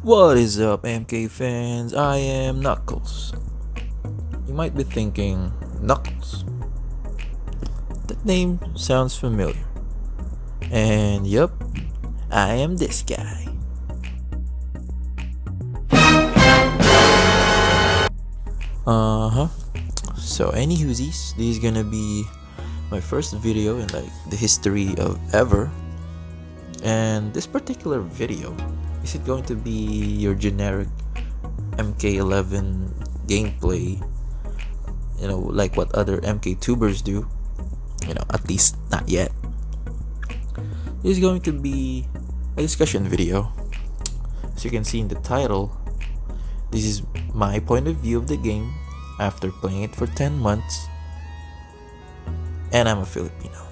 What is up, MK fans? I am Knuckles. You might be thinking, Knuckles? That name sounds familiar. And yup, I am this guy. Uh huh. So, any whoosies, this is gonna be my first video in the history of ever. And this particular video, is it going to be your generic MK11 gameplay? Like what other MK tubers do? At least not yet. This is going to be a discussion video. As you can see in the title, this is my point of view of the game after playing it for 10 months. And I'm a Filipino.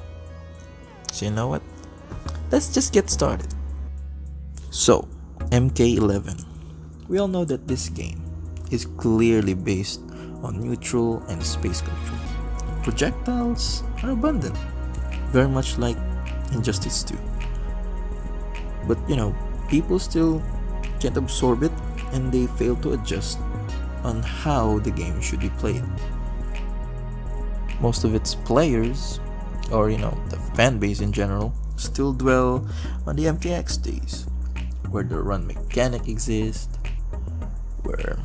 So you know what? Let's just get started. So, MK11. We all know that this game is clearly based on neutral and space control. Projectiles are abundant, very much like Injustice 2. But people still can't absorb it and they fail to adjust on how the game should be played. Most of its players, or the fan base in general, still dwell on the MKX days, where the run mechanic exists, where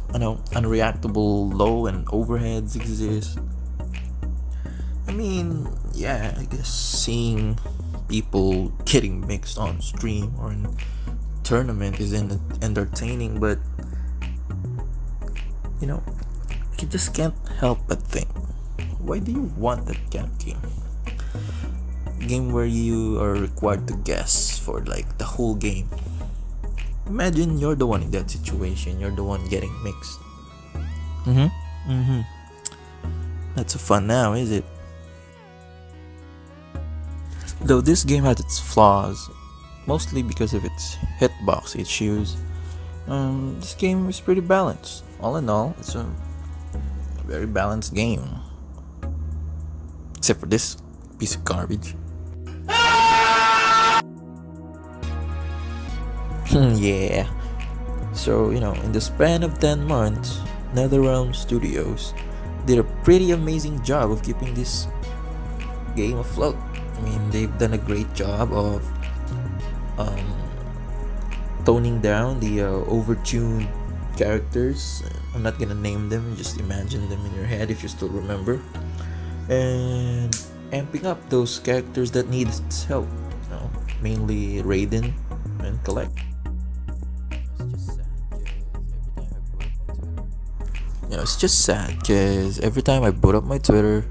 unreactable low and overheads exist. I guess seeing people getting mixed on stream or in tournament is entertaining, but you just can't help but think, why do you want that kind of game? Game where you are required to guess for the whole game. Imagine you're the one in that situation, you're the one getting mixed. Not so fun now, is it? Though this game has its flaws, mostly because of its hitbox issues, this game is pretty balanced. All in all, it's a very balanced game. Except for this piece of garbage. Yeah. So, in the span of 10 months, NetherRealm Studios did a pretty amazing job of keeping this game afloat. They've done a great job of toning down the overtuned characters. I'm not gonna name them, just imagine them in your head if you still remember. And amping up those characters that need its help, mainly Raiden and Collect. It's just sad because every time I boot up my Twitter,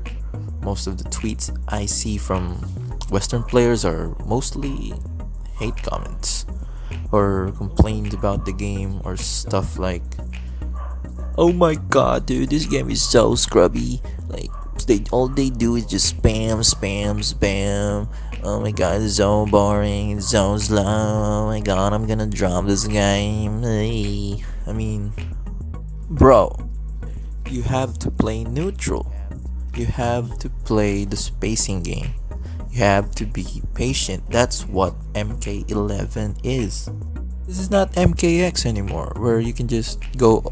most of the tweets I see from Western players are mostly hate comments or complaints about the game or stuff like, "Oh my god, dude, this game is so scrubby. All they do is just spam. Oh my god, it's so boring. It's so slow. Oh my god, I'm gonna drop this game." Bro, you have to play neutral. You have to play the spacing game. You have to be patient. That's what MK11 is. This is not MKX anymore, where you can just go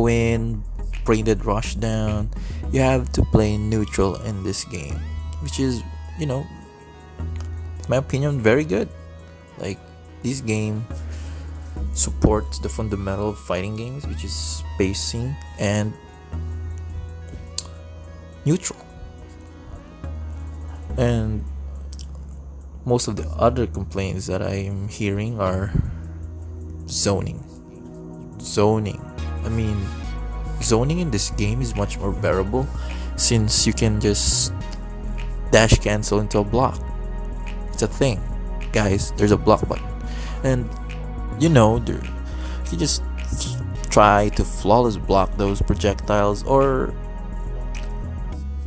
in, bring the rush down. You have to play neutral in this game, which is, in my opinion, very good. This game supports the fundamental of fighting games, which is spacing and neutral. And most of the other complaints that I am hearing are zoning. Zoning in this game is much more bearable since you can just dash cancel into a block. It's a thing, guys. There's a block button, and you just try to flawless block those projectiles, or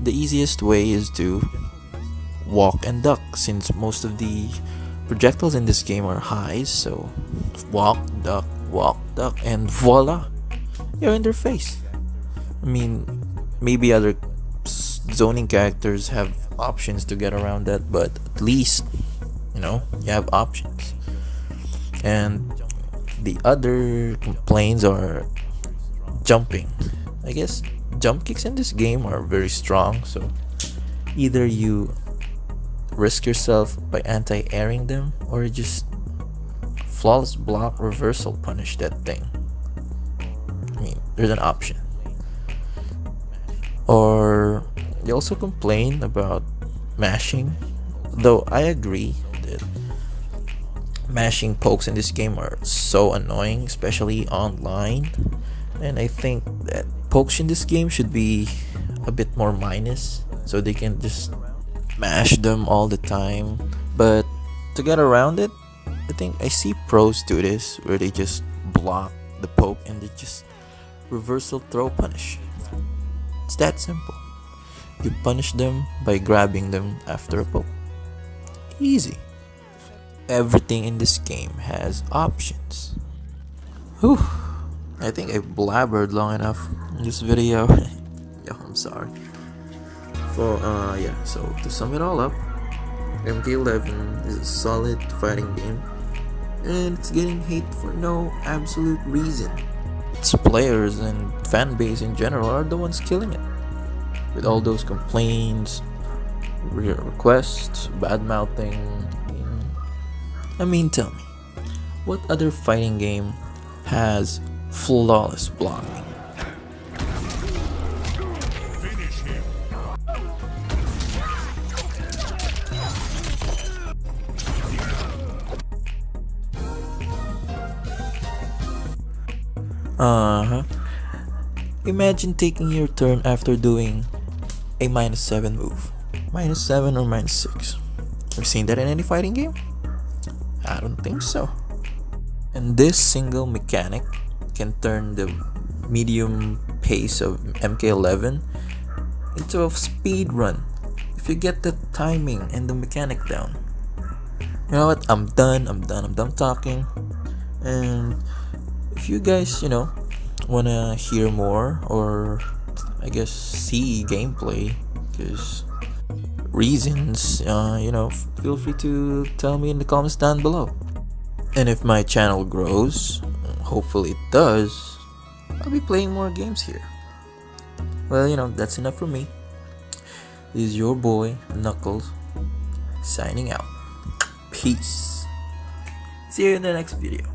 the easiest way is to walk and duck, since most of the projectiles in this game are highs. So walk, duck, and voila, you're in their face. Maybe other zoning characters have options to get around that, but at least you have options. And The other complaints are jumping. I guess jump kicks in this game are very strong, so either you risk yourself by anti-airing them, or you just flawless block reversal punish that thing. I mean, there's an option. Or they also complain about mashing, though I agree that mashing pokes in this game are so annoying, especially online. And I think that pokes in this game should be a bit more minus, so they can just mash them all the time. But to get around it, I think I see pros do this, where they just block the poke and they just reversal throw punish. It's that simple. You punish them by grabbing them after a poke. Easy. Everything in this game has options. Whew. I think I blabbered long enough in this video. Yeah, I'm sorry. So to sum it all up, MK11 is a solid fighting game, and it's getting hate for no absolute reason. Its players and fan base in general are the ones killing it, with all those complaints, requests, bad mouthing. I mean, tell me, what other fighting game has flawless blocking? Imagine taking your turn after doing a -7 move. -7 or -6. Have you seen that in any fighting game? I don't think so. And this single mechanic can turn the medium pace of MK11 into a speed run if you get the timing and the mechanic down. You know what? I'm done talking. And if you guys, wanna hear more, or I guess see gameplay, because reasons, feel free to tell me in the comments down below. And if my channel grows, hopefully it does, I'll be playing more games here. Well, that's enough for me. This is your boy Knuckles, signing out. Peace. See you in the next video.